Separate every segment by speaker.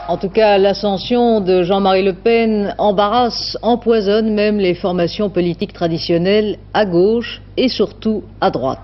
Speaker 1: En tout cas, l'ascension de Jean-Marie Le Pen embarrasse, empoisonne même les formations politiques traditionnelles à gauche et surtout à droite.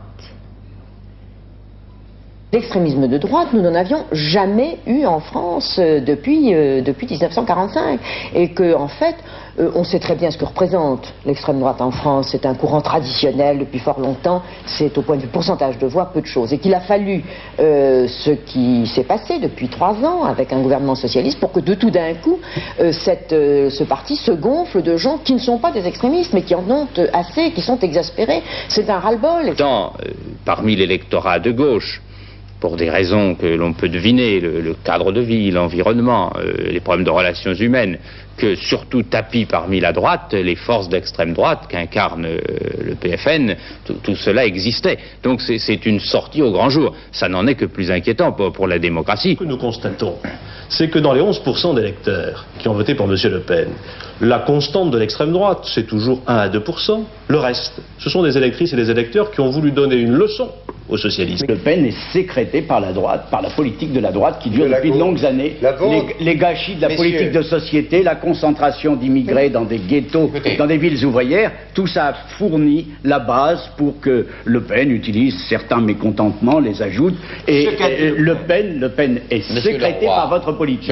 Speaker 2: L'extrémisme de droite, nous n'en avions jamais eu en France depuis 1945. Et que, en fait, on sait très bien ce que représente l'extrême droite en France. C'est un courant traditionnel depuis fort longtemps. C'est, au point de vue pourcentage de voix, peu de choses. Et qu'il a fallu ce qui s'est passé depuis 3 ans avec un gouvernement socialiste pour que de tout d'un coup, ce parti se gonfle de gens qui ne sont pas des extrémistes, mais qui en ont assez, qui sont exaspérés. C'est un ras-le-bol.
Speaker 3: Parmi l'électorat de gauche, pour des raisons que l'on peut deviner, le cadre de vie, l'environnement, les problèmes de relations humaines, que surtout tapis parmi la droite, les forces d'extrême droite qu'incarne le PFN, tout cela existait. Donc c'est une sortie au grand jour. Ça n'en est que plus inquiétant pour la démocratie.
Speaker 4: Ce que nous constatons, c'est que dans les 11% d'électeurs qui ont voté pour M. Le Pen, la constante de l'extrême droite, c'est toujours 1 à 2%. Le reste, ce sont des électrices et des électeurs qui ont voulu donner une leçon aux socialistes.
Speaker 5: Le Pen est sécrété par la droite, par la politique de la droite qui dure depuis de longues années. Les gâchis de la politique de société, la concentration d'immigrés dans des ghettos, dans des villes ouvrières, tout ça a fourni la base pour que Le Pen utilise certains mécontentements, les ajoute. Et Le Pen est sécrété par votre politique.